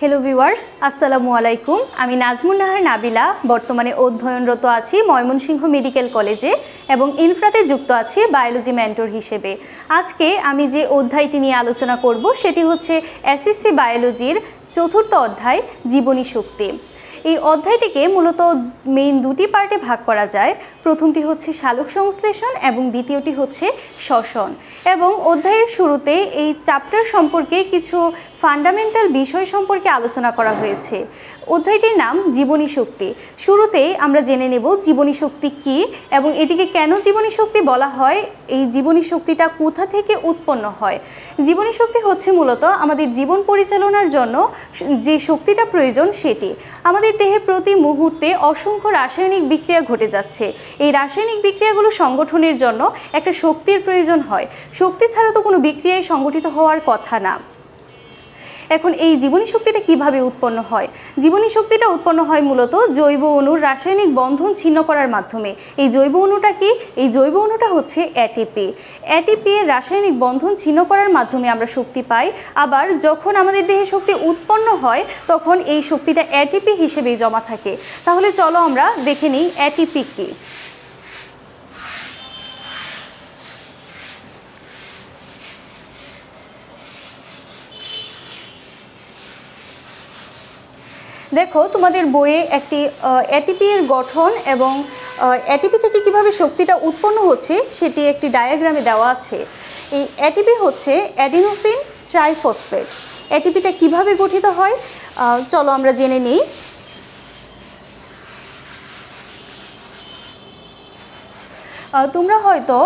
Hello viewers আসসালামু আলাইকুম আমি নাজমুন নাহার নাবিলা বর্তমানে অধ্যয়নরত আছি ময়মনসিংহ মেডিকেল কলেজে এবং ইনফ্রাতে যুক্ত আছি বায়োলজি মেন্টর হিসেবে। আজকে আমি যে অধ্যায়টি নিয়ে আলোচনা করব সেটি হচ্ছে এসএসসি বায়োলজির চতুর্থ অধ্যায় জীবনী শক্তি। এই অধ্যায়টিকে মূলত মেইন দুটি পার্টে ভাগ করা যায়। প্রথমটি হচ্ছে সালোক সংশ্লেষণ এবং দ্বিতীয়টি হচ্ছে শ্বসন। এবং অধ্যায়ের শুরুতে এই চ্যাপ্টার সম্পর্কে কিছু ফান্ডামেন্টাল বিষয় সম্পর্কে আলোচনা করা হয়েছে। অধ্যায়টির নাম জীবনী শক্তি। শুরুতেই আমরা জেনে নেব জীবনী শক্তি কী এবং এটিকে কেন জীবনী শক্তি বলা হয়, এই জীবনী শক্তিটা কোথা থেকে উৎপন্ন হয়। জীবনী শক্তি হচ্ছে মূলত আমাদের জীবন পরিচালনার জন্য যে শক্তিটা প্রয়োজন সেটি। আমাদের দেহে প্রতি মুহূর্তে অসংখ্য রাসায়নিক বিক্রিয়া ঘটে যাচ্ছে। এই রাসায়নিক বিক্রিয়াগুলো সংগঠনের জন্য একটা শক্তির প্রয়োজন হয়। শক্তি ছাড়া তো কোনো বিক্রিয়ায় সংগঠিত হওয়ার কথা না। এখন এই জীবনী শক্তিটা কিভাবে উৎপন্ন হয়? জীবনী শক্তিটা উৎপন্ন হয় মূলত জৈব অণুর রাসায়নিক বন্ধন ছিন্ন করার মাধ্যমে। এই জৈব অণুটা কি? এই জৈব অণুটা হচ্ছে এটিপি। এটিপি এর রাসায়নিক বন্ধন ছিন্ন করার মাধ্যমে আমরা শক্তি পাই। আবার যখন আমাদের দেহে শক্তি উৎপন্ন হয় তখন এই শক্তিটা এটিপি হিসেবেই জমা থাকে। তাহলে চলো আমরা দেখে নিই এটিপি কি। দেখো তোমাদের বইয়ে একটি এটিপি এর গঠন এবং এটিপি থেকে কিভাবে শক্তিটা উৎপন্ন হচ্ছে সেটি একটি ডায়াগ্রামে দেওয়া আছে। এই এটিপি হচ্ছে অ্যাডিনোসিন ট্রাইফসফেট। এটিপিটা কিভাবে গঠিত হয় চলো আমরা জেনে নিই। তোমরা হয়তো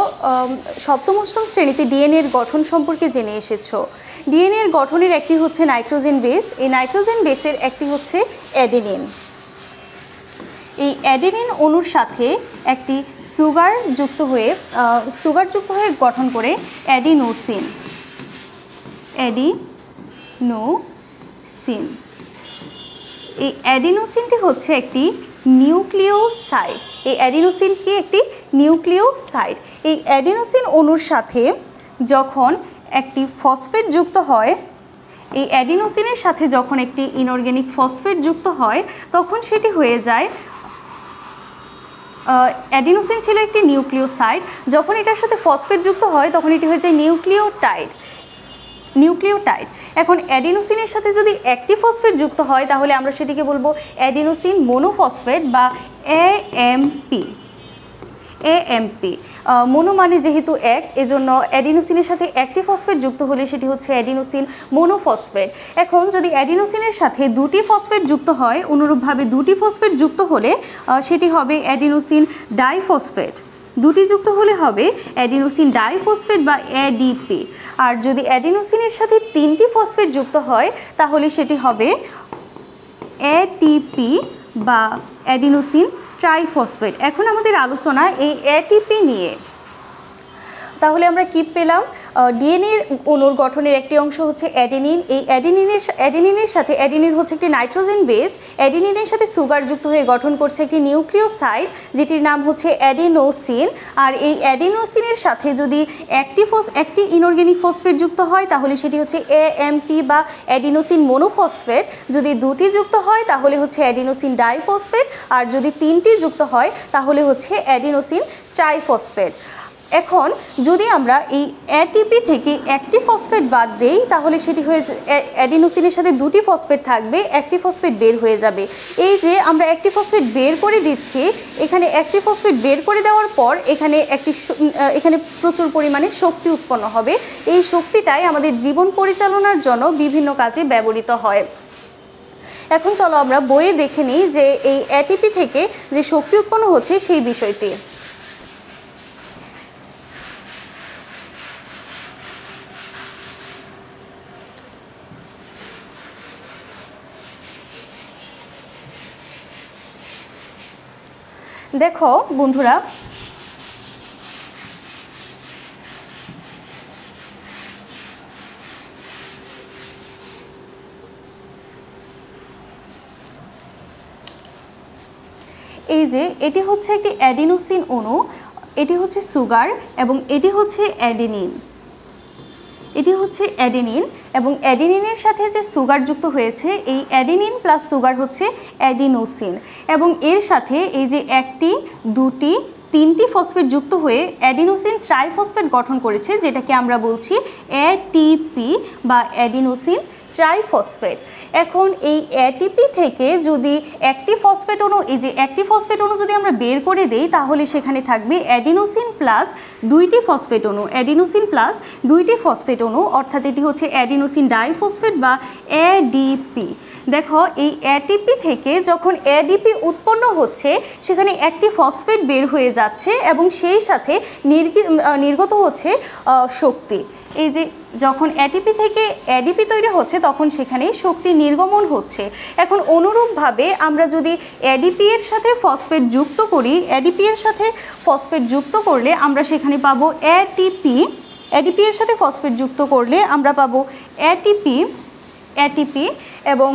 সপ্তম অষ্টম শ্রেণীতে ডিএনএ এর গঠন সম্পর্কে জেনে এসেছো। ডিএনএ এর গঠনের একটি হচ্ছে নাইট্রোজেন বেস। এই নাইট্রোজেন বেসের একটি হচ্ছে অ্যাডেনিন। এই অ্যাডেনিন অণুর সাথে একটি সুগার যুক্ত হয়ে গঠন করে অ্যাডিনোসিন। এই অ্যাডিনোসিনটি হচ্ছে একটি নিউক্লিওসাইড। এই অ্যাডিনোসিন কি? একটি নিউক্লিওসাইড। এই অ্যাডিনোসিন অণুর সাথে যখন একটি ফসফেট যুক্ত হয়, এই অ্যাডিনোসিনের সাথে যখন একটি ইনঅর্গ্যানিক ফসফেট যুক্ত হয় তখন সেটি হয়ে যায়, অ্যাডিনোসিন ছিল একটি নিউক্লিওসাইড, যখন এটার সাথে ফসফেট যুক্ত হয় তখন এটি হয়ে যায় নিউক্লিওটাইড। এখন অ্যাডিনোসিনের সাথে যদি একটি ফসফেট যুক্ত হয় তাহলে আমরা সেটিকে বলবো অ্যাডিনোসিন মোনোফসফেট বা এএমপি। মোনো মানে যেহেতু এক, এজন্য অ্যাডিনোসিনের সাথে একটি ফসফেট যুক্ত হলে সেটি হচ্ছে অ্যাডিনোসিন মোনোফসফেট। এখন যদি অ্যাডিনোসিনের সাথে দুটি ফসফেট যুক্ত হয়, অনুরূপভাবে দুটি ফসফেট যুক্ত হলে সেটি হবে অ্যাডিনোসিন ডাইফসফেট। দুটি যুক্ত হলে হবে অ্যাডিনোসিন ডাইফসফেট বা এডিপি। আর যদি অ্যাডিনোসিনের সাথে তিনটি ফসফেট যুক্ত হয় তাহলে সেটি হবে এটিপি বা অ্যাডিনোসিন ট্রাইফসফেট। এখন আমাদের আলোচনা এই এটিপি নিয়ে। তাহলে আমরা কি পেলাম? ডিএনএ অণুর গঠনের একটি অংশ হচ্ছে অ্যাডেনিন। এই অ্যাডেনিনের সাথে, অ্যাডেনিন হচ্ছে একটি নাইট্রোজেন বেস, অ্যাডেনিনের সাথে সুগার যুক্ত হয়ে গঠন করছে একটি নিউক্লিওসাইড যেটির নাম হচ্ছে অ্যাডিনোসিন। আর এই অ্যাডিনোসিনের সাথে যদি একটি ইনঅর্গ্যানিক ফসফেট যুক্ত হয় তাহলে সেটি হচ্ছে এএমপি বা অ্যাডিনোসিন মোনোফসফেট। যদি দুটি যুক্ত হয় তাহলে হচ্ছে অ্যাডিনোসিন ডাইফসফেট। আর যদি তিনটি যুক্ত হয় তাহলে হচ্ছে অ্যাডিনোসিন ট্রাইফসফেট। এখন যদি আমরা এই এটিপি থেকে একটি ফসফেট বাদ দেই তাহলে সেটি হয়ে অ্যাডিনোসিনের সাথে দুটি ফসফেট থাকবে, একটি ফসফেট বের হয়ে যাবে। এই যে আমরা একটি ফসফেট বের করে দিচ্ছি, এখানে একটি ফসফেট বের করে দেওয়ার পর এখানে প্রচুর পরিমাণে শক্তি উৎপন্ন হবে। এই শক্তিটাই আমাদের জীবন পরিচালনার জন্য বিভিন্ন কাজে ব্যবহৃত হয়। এখন চলো আমরা বইয়ে দেখে নিই যে এই এটিপি থেকে যে শক্তি উৎপন্ন হচ্ছে সেই বিষয়টি। দেখো বন্ধুরা, এই যে এটি হচ্ছে একটি অ্যাডিনোসিন অণু, এটি হচ্ছে সুগার এবং এটি হচ্ছে অ্যাডেনিন। এটি হচ্ছে অ্যাডেনিন এবং অ্যাডেনিনের সাথে যে সুগার যুক্ত হয়েছে এই অ্যাডেনিন প্লাস সুগার হচ্ছে অ্যাডিনোসিন এবং এর সাথে এই যে একটি দুটি তিনটি ফসফেট যুক্ত হয়ে অ্যাডিনোসিন ট্রাইফসফেট গঠন করেছে, যেটাকে আমরা বলছি এটিপি বা অ্যাডিনোসিন ট্রাইফসফেট। এখন এই এটিপি থেকে যদি একটি ফসফেট অণু, এই যে একটি ফসফেট অণু যদি আমরা বের করে দেই তাহলে সেখানে থাকবে অ্যাডিনোসিন প্লাস দুইটি ফসফেট অণু, অ্যাডিনোসিন প্লাস দুইটি ফসফেট অণু, অর্থাৎ এটি হচ্ছে অ্যাডিনোসিন ডাইফসফেট বা এডিপি। দেখো এই এটিপি থেকে যখন এডিপি উৎপন্ন হচ্ছে সেখানে একটি ফসফেট বের হয়ে যাচ্ছে এবং সেই সাথে নির্গত হচ্ছে শক্তি। এই যে যখন এটিপি থেকে এডিপি তৈরি হচ্ছে তখন সেখানে শক্তি নির্গমন হচ্ছে। এখন অনুরূপভাবে আমরা যদি এডিপি এর সাথে ফসফেট যুক্ত করি, এডিপি এর সাথে ফসফেট যুক্ত করলে আমরা সেখানে পাবো এটিপি। এডিপি এর সাথে ফসফেট যুক্ত করলে আমরা পাবো এটিপি এবং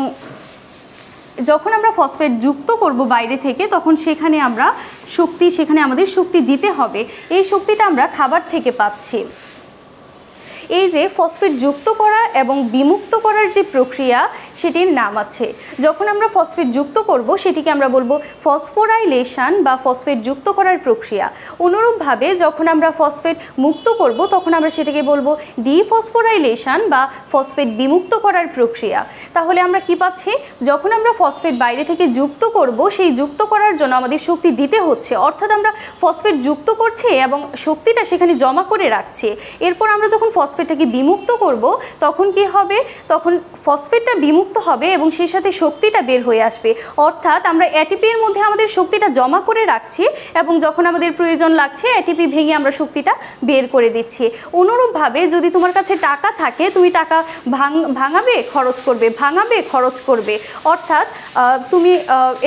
যখন আমরা ফসফেট যুক্ত করব বাইরে থেকে তখন সেখানে আমাদের শক্তি দিতে হবে। এই শক্তিটা আমরা খাবার থেকে পাচ্ছি। এই যে ফসফেট যুক্ত করা এবং বিমুক্ত করার যে প্রক্রিয়া সেটির নাম আছে। যখন আমরা ফসফেট যুক্ত করব সেটিকে আমরা বলবো ফসফোরাইলেশন বা ফসফেট যুক্ত করার প্রক্রিয়া। অনুরূপভাবে যখন আমরা ফসফেট মুক্ত করব তখন আমরা সেটাকে বলবো ডিফসফোরাইলেশন বা ফসফেট বিমুক্ত করার প্রক্রিয়া। তাহলে আমরা কি পাচ্ছি, যখন আমরা ফসফেট বাইরে থেকে যুক্ত করব সেই যুক্ত করার জন্য আমাদের শক্তি দিতে হচ্ছে, অর্থাৎ আমরা ফসফেট যুক্ত করছি এবং শক্তিটা সেখানে জমা করে রাখছি। এরপর আমরা যখন ফসফেটটাকে বিমুক্ত করব তখন কি হবে, তখন ফসফেটটা বিমুক্ত হবে এবং সেই সাথে শক্তিটা বের হয়ে আসবে, অর্থাৎ আমরা এটিপি এর মধ্যে আমাদের শক্তিটা জমা করে রাখছি এবং যখন আমাদের প্রয়োজন লাগছে এটিপি ভেঙে আমরা শক্তিটা বের করে দিচ্ছি। অনুরূপভাবে যদি তোমার কাছে টাকা থাকে তুমি টাকা ভাঙাবে খরচ করবে, ভাঙাবে খরচ করবে, অর্থাৎ তুমি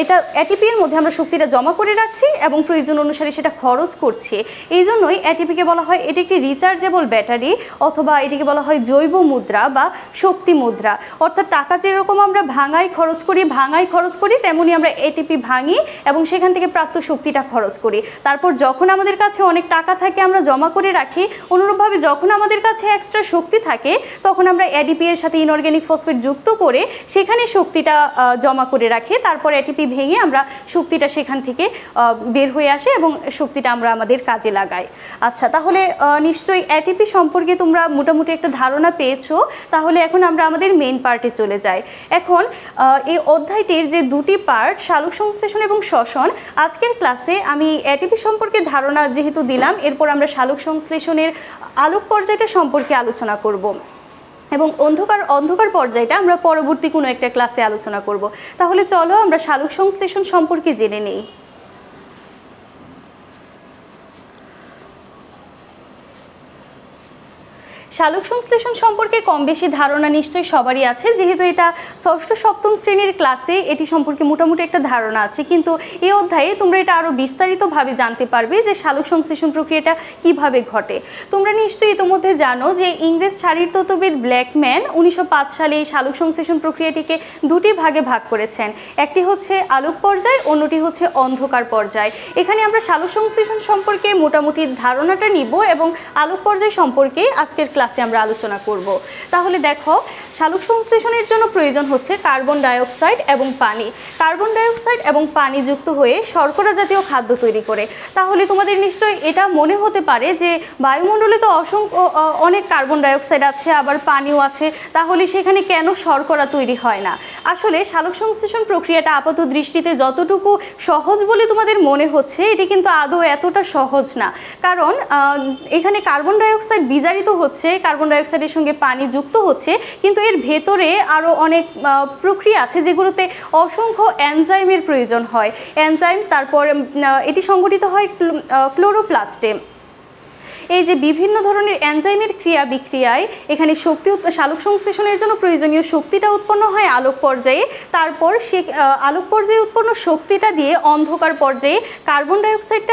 এটা এটিপি এর মধ্যে আমরা শক্তিটা জমা করে রাখছি এবং প্রয়োজন অনুসারে সেটা খরচ করছি। এই জন্যই এটিপিকে বলা হয় এটি একটি রিচার্জেবল ব্যাটারি অথবা এটিকে বলা হয় জৈব মুদ্রা বা শক্তি মুদ্রা। অর্থাৎ টাকা যেরকম আমরা ভাঙাই খরচ করি তেমনি আমরা এটিপি ভাঙি এবং সেখান থেকে প্রাপ্ত শক্তিটা খরচ করি। তারপর যখন আমাদের কাছে অনেক টাকা থাকে আমরা জমা করে রাখি। অনুরূপভাবে যখন আমাদের কাছে এক্সট্রা শক্তি থাকে তখন আমরা এডিপি এর সাথে ইনঅর্গ্যানিক ফসফেট যুক্ত করে সেখানে শক্তিটা জমা করে রাখি। তারপর এটিপি ভেঙে আমরা শক্তিটা সেখান থেকে বের হয়ে আসে এবং শক্তিটা আমরা আমাদের কাজে লাগাই। আচ্ছা, তাহলে নিশ্চয়ই এটিপি সম্পর্কে তোমরা মোটামুটি একটা ধারণা পেয়েছো। তাহলে এখন আমরা আমাদের মেইন পার্টে চলে যাই। এখন এই অধ্যায়টির যে দুটি পার্ট সালোক সংশ্লেষণ এবং শ্বসন, আজকের ক্লাসে আমি এটিপি সম্পর্কে ধারণা যেহেতু দিলাম, এরপর আমরা সালোক সংশ্লেষণের আলোক পর্যায়টা সম্পর্কে আলোচনা করব এবং অন্ধকার পর্যায়টা আমরা পরবর্তী কোনো একটা ক্লাসে আলোচনা করব। তাহলে চলো আমরা সালোক সংশ্লেষণ সম্পর্কে জেনে নিই। সালোক সংশ্লেষণ সম্পর্কে কম বেশি ধারণা নিশ্চয়ই সবারই আছে, যেহেতু এটা ষষ্ঠ সপ্তম শ্রেণীর ক্লাসে এটি সম্পর্কে মোটামুটি একটা ধারণা আছে, কিন্তু এই অধ্যায়ে তোমরা এটা আরও বিস্তারিতভাবে জানতে পারবে যে সালোক সংশ্লেষণ প্রক্রিয়াটা কিভাবে ঘটে। তোমরা নিশ্চয়ই ইতোমধ্যে জানো যে ইংরেজ শারীরতত্ত্ববিদ ব্ল্যাকম্যান 1905 সালে এই সালোক সংশ্লেষণ প্রক্রিয়াটিকে দুটি ভাগে ভাগ করেছেন। একটি হচ্ছে আলোক পর্যায়, অন্যটি হচ্ছে অন্ধকার পর্যায়। এখানে আমরা সালোক সংশ্লেষণ সম্পর্কে মোটামুটি ধারণাটা নিব এবং আলোক পর্যায় সম্পর্কে আজকের ক্লাসে আমরা আলোচনা করব। তাহলে দেখো, সালোক সংশ্লেষণের জন্য প্রয়োজন হচ্ছে কার্বন ডাইঅক্সাইড এবং পানি। কার্বন ডাইঅক্সাইড এবং পানি যুক্ত হয়ে শর্করা জাতীয় খাদ্য তৈরি করে। তাহলে তোমাদের নিশ্চয়ই এটা মনে হতে পারে যে বায়ুমণ্ডলে তো অনেক কার্বন ডাইঅক্সাইড আছে, আবার পানিও আছে, তাহলে সেখানে কেন শর্করা তৈরি হয় না? আসলে সালোক সংশ্লেষণ প্রক্রিয়াটা আপাত দৃষ্টিতে যতটুকু সহজ বলে তোমাদের মনে হচ্ছে, এটি কিন্তু আদৌ এতটা সহজ না। কারণ এখানে কার্বন ডাইঅক্সাইড বিজারিত হচ্ছে, কার্বন ডাইঅক্সাইডের সঙ্গে পানি যুক্ত হচ্ছে, কিন্তু এর ভেতরে আরও অনেক প্রক্রিয়া আছে যেগুলোতে অসংখ্য এনজাইমের প্রয়োজন হয়। এনজাইম, তারপর এটি সংগঠিত হয় ক্লোরোপ্লাস্টে। এই যে বিভিন্ন ধরনের এনজাইমের ক্রিয়া বিক্রিয়ায় এখানে সালোক সংশ্লেষণের জন্য প্রয়োজনীয় শক্তিটা উৎপন্ন হয় আলোক পর্যায়ে। তারপর সে আলোক পর্যায়ে উৎপন্ন শক্তিটা দিয়ে অন্ধকার পর্যায়ে কার্বন ডাইঅক্সাইড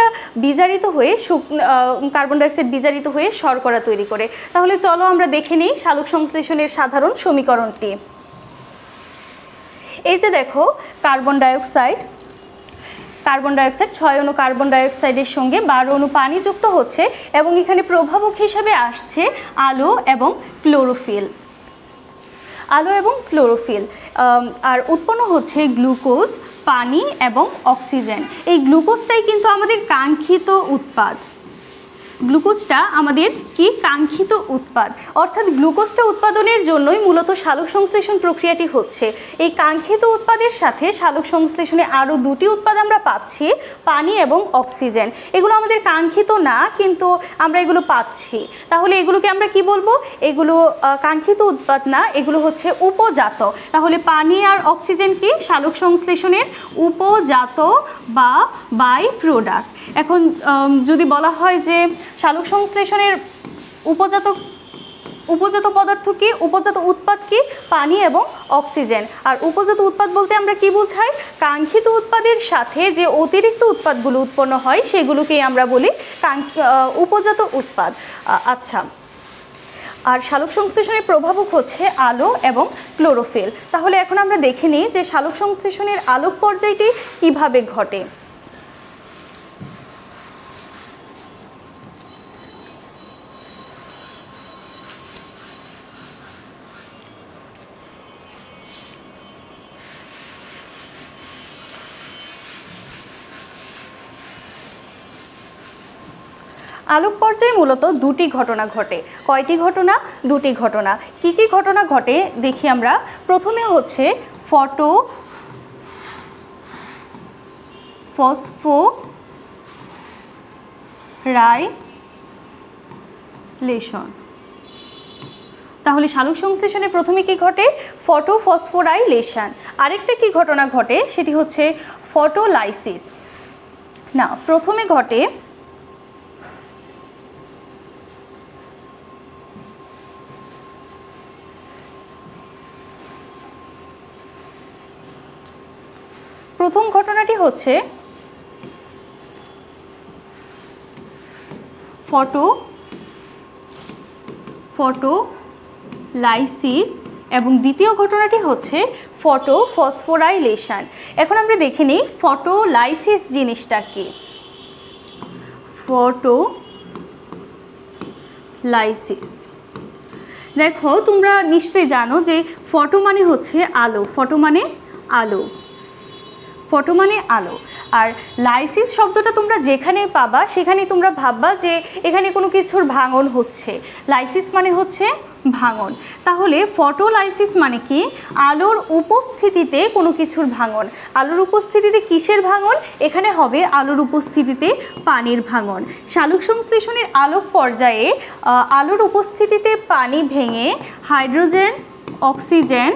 বিজারিত হয়ে শর্করা তৈরি করে। তাহলে চলো আমরা দেখে নিই সালোক সংশ্লেষণের সাধারণ সমীকরণটি। এই যে দেখো, কার্বন কার্বন ডাইঅক্সাইড 6 অণু কার্বন ডাইঅক্সাইডের সঙ্গে 12 অণু পানি যুক্ত হচ্ছে এবং এখানে প্রভাবক হিসেবে আসছে আলো এবং ক্লোরোফিল। আলো এবং ক্লোরোফিল আর উৎপন্ন হচ্ছে গ্লুকোজ, পানি এবং অক্সিজেন। এই গ্লুকোজটাই কিন্তু আমাদের কাঙ্ক্ষিত উৎপাদ। গ্লুকোজটা আমাদের কি কাঙ্ক্ষিত উৎপাদ, অর্থাৎ গ্লুকোজটা উৎপাদনের জন্যই মূলত সালোক সংশ্লেষণ প্রক্রিয়াটি হচ্ছে। এই কাঙ্ক্ষিত উৎপাদের সাথে সালোক সংশ্লেষণে আরও দুটি উৎপাদ আমরা পাচ্ছি, পানি এবং অক্সিজেন। এগুলো আমাদের কাঙ্ক্ষিত না, কিন্তু আমরা এগুলো পাচ্ছি। তাহলে এগুলোকে আমরা কি বলবো? এগুলো কাঙ্ক্ষিত উৎপাদ না, এগুলো হচ্ছে উপজাত। তাহলে পানি আর অক্সিজেন কি সালোক সংশ্লেষণের উপজাত বা বাই প্রোডাক্ট। এখন যদি বলা হয় যে সালোক সংশ্লেষণের উপজাত পদার্থ কি, উপজাত উৎপাদ কি? পানি এবং অক্সিজেন। আর উপজাত উৎপাদ বলতে আমরা কি বোঝাই? কাঙ্ক্ষিত উৎপাদের সাথে যে অতিরিক্ত উৎপাদগুলো উৎপন্ন হয় সেগুলোকেই আমরা বলি উপজাত উৎপাদ। আচ্ছা, আর সালোক সংশ্লেষণের প্রভাবক হচ্ছে আলো এবং ক্লোরোফিল। তাহলে এখন আমরা দেখে নিই যে সালোক সংশ্লেষণের আলোক পর্যায়টি কিভাবে ঘটে। আলোক পর্যায়ে মূলত দুটি ঘটনা ঘটে। কয়টি ঘটনা? দুটি ঘটনা। কি কি ঘটনা ঘটে দেখি আমরা। প্রথমে হচ্ছে ফসফোরাইলেশন। তাহলে সালোক সংশ্লেষণে প্রথমে কি ঘটে? ফসফোরাইলেশন। আরেকটা কি ঘটনা ঘটে সেটি হচ্ছে ফটোলাইসিস। না, প্রথমে ঘটে প্রথম ঘটনাটি হচ্ছে ফটোলাইসিস এবং দ্বিতীয় ঘটনাটি হচ্ছে ফসফোরাইলেশন। এখন আমরা দেখে নিই ফটোলাইসিস জিনিসটা কি। ফটোলাইসিস, দেখো তোমরা নিশ্চয়ই জানো যে ফটো মানে হচ্ছে আলো, ফটো মানে আলো, ফটো মানে আলো। আর লাইসিস শব্দটা তোমরা যেখানেই পাবা সেখানেই তোমরা ভাববা যে এখানে কোনো কিছুর ভাঙন হচ্ছে। লাইসিস মানে হচ্ছে ভাঙন। তাহলে ফটোলাইসিস মানে কি? আলোর উপস্থিতিতে কোনো কিছুর ভাঙন। আলোর উপস্থিতিতে কিসের ভাঙন? এখানে হবে আলোর উপস্থিতিতে পানির ভাঙন। সালোক সংশ্লেষণের আলোক পর্যায়ে আলোর উপস্থিতিতে পানি ভেঙে হাইড্রোজেন, অক্সিজেন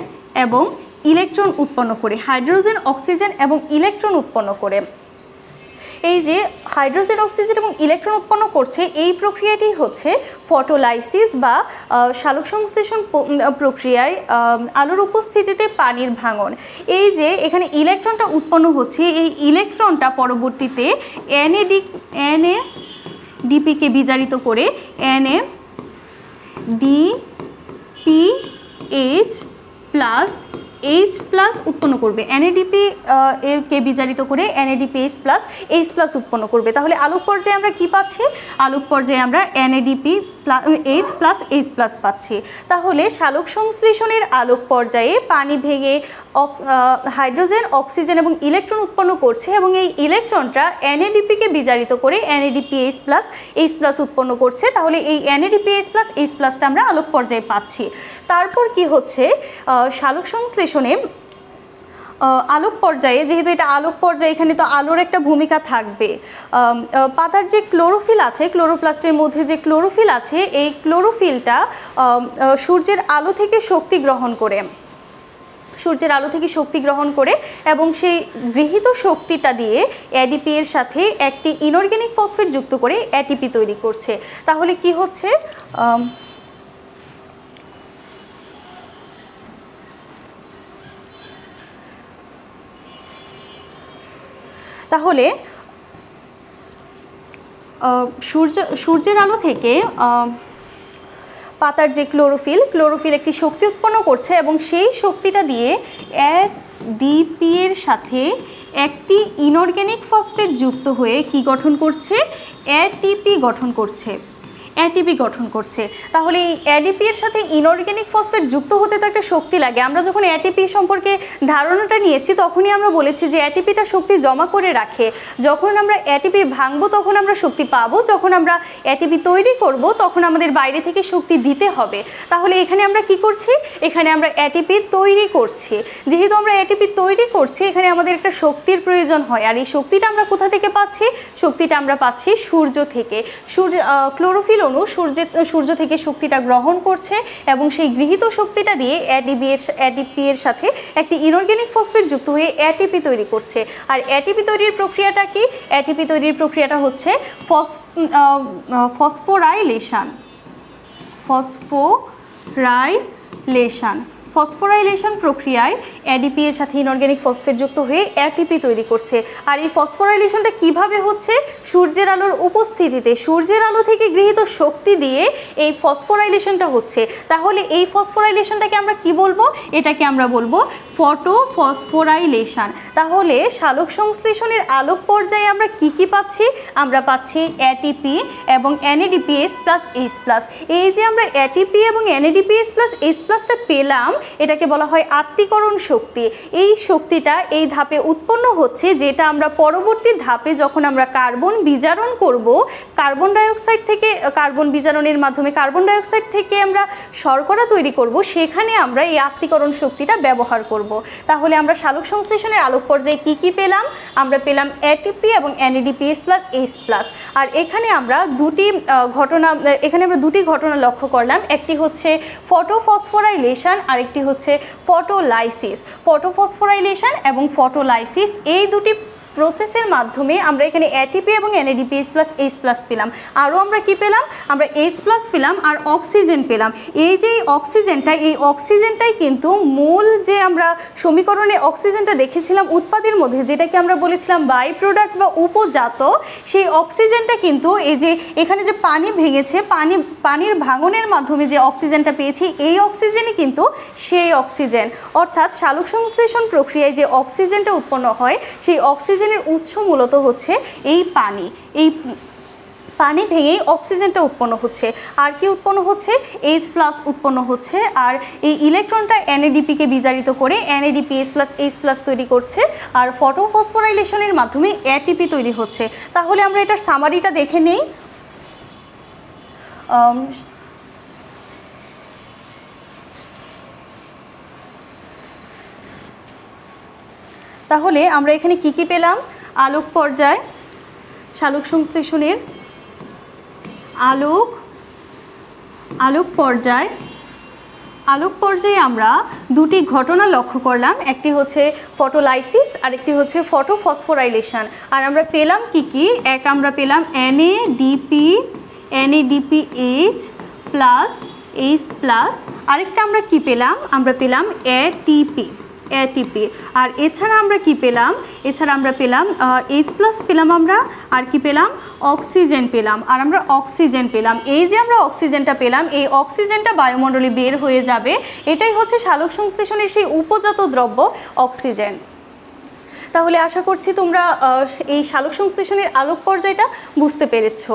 এবং ইলেকট্রন উৎপন্ন করে। হাইড্রোজেন, অক্সিজেন এবং ইলেকট্রন উৎপন্ন করে। এই যে হাইড্রোজেন, অক্সিজেন এবং ইলেকট্রন উৎপন্ন করছে, এই প্রক্রিয়াটি হচ্ছে ফটোলাইসিস বা সালোক সংশ্লেষণ প্রক্রিয়ায় আলোর উপস্থিতিতে পানির ভাঙন। এই যে এখানে ইলেকট্রনটা উৎপন্ন হচ্ছে, এই ইলেকট্রনটা পরবর্তীতে NADPকে বিজারিত করে NADPH প্লাস H প্লাস উৎপন্ন করবে। NADP কে বিজারিত করে NADPH প্লাস H প্লাস উৎপন্ন করবে। তাহলে আলোক পর্যায়ে আমরা কি পাচ্ছি? আলোক পর্যায়ে আমরা NADPH প্লাস H প্লাস পাচ্ছি। তাহলে সালোক সংশ্লেষণের আলোক পর্যায়ে পানি ভেঙে হাইড্রোজেন, অক্সিজেন এবং ইলেকট্রন উৎপন্ন করছে এবং এই ইলেকট্রনটা NADPকে বিজারিত করে NADPH প্লাস H প্লাস উৎপন্ন করছে। তাহলে এই NADPH প্লাস H প্লাসটা আমরা আলোক পর্যায়ে পাচ্ছি। তারপর কি হচ্ছে? সালোক সংশ্লেষণে আলোক পর্যায়ে, যেহেতু এটা আলোক পর্যায়ে, এখানে তো আলোর একটা ভূমিকা থাকবে। পাতার যে ক্লোরোফিল আছে, ক্লোরোপ্লাস্টের মধ্যে যে ক্লোরোফিল আছে, এই ক্লোরোফিলটা সূর্যের আলো থেকে শক্তি গ্রহণ করে এবং সেই গৃহীত শক্তিটা দিয়ে ADP এর সাথে একটি ইনঅর্গানিক ফসফেট যুক্ত করে ATP তৈরি করছে। তাহলে কি হচ্ছে? তাহলে সূর্যের আলো থেকে পাতার যে ক্লোরোফিল একটি শক্তি উৎপন্ন করছে এবং সেই শক্তিটা দিয়ে ADP এর সাথে একটি ইনঅর্গ্যানিক ফসফেট যুক্ত হয়ে কি গঠন করছে? এটিপি গঠন করছে। এটিপি গঠন করছে। তাহলে এই এডিপি এর সাথে ইনঅর্গ্যানিক ফসফেট যুক্ত হতে তো একটা শক্তি লাগে। আমরা যখন এটিপি সম্পর্কে ধারণাটা নিয়েছি তখনই আমরা বলেছি যে এটিপিটা শক্তি জমা করে রাখে। যখন আমরা এটিপি ভাঙবো তখন আমরা শক্তি পাবো, যখন আমরা এটিপি তৈরি করব তখন আমাদের বাইরে থেকে শক্তি দিতে হবে। তাহলে এখানে আমরা কি করছি? এখানে আমরা এটিপি তৈরি করছি। যেহেতু আমরা এটিপি তৈরি করছি, এখানে আমাদের একটা শক্তির প্রয়োজন হয়। আর এই শক্তিটা আমরা কোথা থেকে পাচ্ছি? শক্তিটা আমরা পাচ্ছি সূর্য থেকে। ক্লোরোফিল অণু সূর্য থেকে শক্তিটা গ্রহণ করছে এবং সেই গৃহীত শক্তিটা দিয়ে এটিপি এর সাথে একটি ইনঅর্গ্যানিক ফসফেট যুক্ত হয়ে এটিপি তৈরি করছে। আর এটিপি তৈরির প্রক্রিয়াটা কি? এটিপি তৈরির প্রক্রিয়াটা হচ্ছে ফসফোরাইলেশন। ফসফোরাইলেশন প্রক্রিয়ায় এডিপি এর সাথে ইনঅর্গ্যানিক ফসফেট যুক্ত হয়ে এটিপি তৈরি করছে। আর এই ফসফোরাইলেশনটা কিভাবে হচ্ছে? সূর্যের আলোর উপস্থিতিতে, সূর্যের আলো থেকে গৃহীত শক্তি দিয়ে এই ফসফোরাইলেশনটা হচ্ছে। তাহলে এই ফসফোরাইলেশনটাকে আমরা কি বলবো? এটাকে আমরা বলবো ফটোফসফোরাইলেশন। তাহলে সালোক সংশ্লেষণের আলোক পর্যায়ে আমরা কি পাচ্ছি? আমরা পাচ্ছি এটিপি এবং NADPS প্লাস H প্লাস। এই যে আমরা এটিপি এবং NADPS প্লাস H প্লাসটা পেলাম, এটাকে বলা হয় আত্তীকরণ শক্তি। এই শক্তিটা এই ধাপে উৎপন্ন হচ্ছে, যেটা আমরা পরবর্তী ধাপে যখন আমরা কার্বন বিজারণ করব, কার্বন ডাইঅক্সাইড থেকে কার্বন বিজারণের মাধ্যমে কার্বন ডাইঅক্সাইড থেকে আমরা শর্করা তৈরি করব, সেখানে আমরা এই আত্তীকরণ শক্তিটা ব্যবহার করব। তাহলে আমরা সালোক সংশ্লেষণের আলোক পর্যায়ে কি পেলাম? আমরা পেলাম এটিপি এবং NADPS প্লাস H প্লাস। আর এখানে আমরা দুটি ঘটনা লক্ষ্য করলাম। একটি হচ্ছে ফটোফসফোরাইলেশন, আরেকটি হচ্ছে ফটোলাইসিস। ফটোফসফোরাইলেশন এবং ফটোলাইসিস এই দুটি প্রসেসের মাধ্যমে আমরা এখানে এটিপি এবং NADPS প্লাস H প্লাস পেলাম। আরও আমরা কি পেলাম? আমরা H প্লাস পেলাম আর অক্সিজেন পেলাম। এই যে অক্সিজেনটাই কিন্তু মূল যে আমরা সমীকরণে অক্সিজেনটা দেখেছিলাম উৎপাদের মধ্যে, যেটাকে আমরা বলেছিলাম বাই প্রোডাক্ট বা উপজাত, সেই অক্সিজেনটা কিন্তু এই যে এখানে যে পানি ভেঙেছে, পানির ভাঙনের মাধ্যমে যে অক্সিজেনটা পেয়েছি, এই অক্সিজেনই কিন্তু সেই অক্সিজেন। অর্থাৎ সালোক সংশ্লেষণ প্রক্রিয়ায় যে অক্সিজেনটা উৎপন্ন হয়, সেই অক্সিজেনের উৎস মূলত হচ্ছে এই পানি। এই পানি ভেঙেই অক্সিজেনটা উৎপন্ন হচ্ছে। আর কি উৎপন্ন হচ্ছে? H প্লাস উৎপন্ন হচ্ছে। আর এই ইলেকট্রনটা NADPকে বিজারিত করে NADPS প্লাস H প্লাস তৈরি করছে। আর ফটোফসফোরাইলেশনের মাধ্যমে এটিপি তৈরি হচ্ছে। তাহলে আমরা এটার সামারিটা দেখে নেই। তাহলে আমরা এখানে কি পেলাম? আলোক পর্যায়, সালোক সংশ্লেষণের আলোক পর্যায়ে আমরা দুটি ঘটনা লক্ষ্য করলাম। একটি হচ্ছে ফটোলাইসিস আর একটি হচ্ছে ফটোফসফোরাইলেশন। আর আমরা পেলাম কি? আমরা পেলাম NADPH প্লাস H প্লাস। আরেকটা আমরা কি পেলাম? আমরা পেলাম এটিপি। আর এছাড়া আমরা কি পেলাম? এছাড়া আমরা পেলাম H প্লাস পেলাম আমরা, আর কি পেলাম? অক্সিজেন পেলাম। আর আমরা অক্সিজেন পেলাম। এই যে আমরা অক্সিজেনটা পেলাম, এই অক্সিজেনটা বায়ুমণ্ডলে বের হয়ে যাবে। এটাই হচ্ছে সালোক সংশ্লেষণের সেই উপজাত দ্রব্য অক্সিজেন। তাহলে আশা করছি তোমরা এই সালোক সংশ্লেষণের আলোক পর্যায়টা বুঝতে পেরেছো।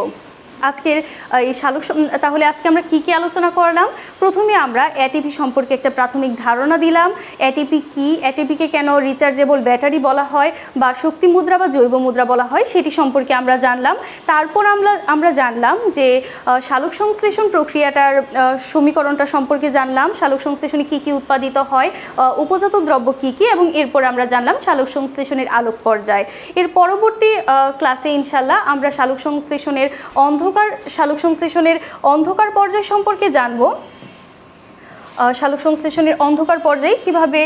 তাহলে আজকে আমরা কি আলোচনা করলাম? প্রথমে আমরা এটিপি সম্পর্কে একটা প্রাথমিক ধারণা দিলাম। এটিপি কি, এটিপিকে কেন রিচার্জেবল ব্যাটারি বলা হয় বা শক্তি মুদ্রা বা জৈব মুদ্রা বলা হয়, সেটি সম্পর্কে আমরা জানলাম। তারপর আমরা জানলাম যে সালোক সংশ্লেষণ প্রক্রিয়াটার সমীকরণটা সম্পর্কে জানলাম, সালোক সংশ্লেষণে কি উৎপাদিত হয়, উপজাত দ্রব্য কি, এবং এরপর আমরা জানলাম সালোক সংশ্লেষণের আলোক পর্যায়। এর পরবর্তী ক্লাসে ইনশাল্লাহ আমরা সালোক সংশ্লেষণের অন্ধকার পর্যায় সম্পর্কে জানব। সালোক সংশ্লেষণের অন্ধকার পর্যায়ে কিভাবে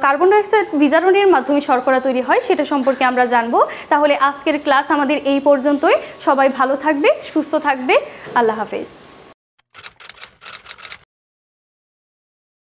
কার্বন ডাইঅক্সাইড বিজারণের মাধ্যমে শর্করা তৈরি হয় সেটা সম্পর্কে আমরা জানব। তাহলে আজকের ক্লাস আমাদের এই পর্যন্তই। সবাই ভালো থাকবে, সুস্থ থাকবে। আল্লাহ হাফেজ।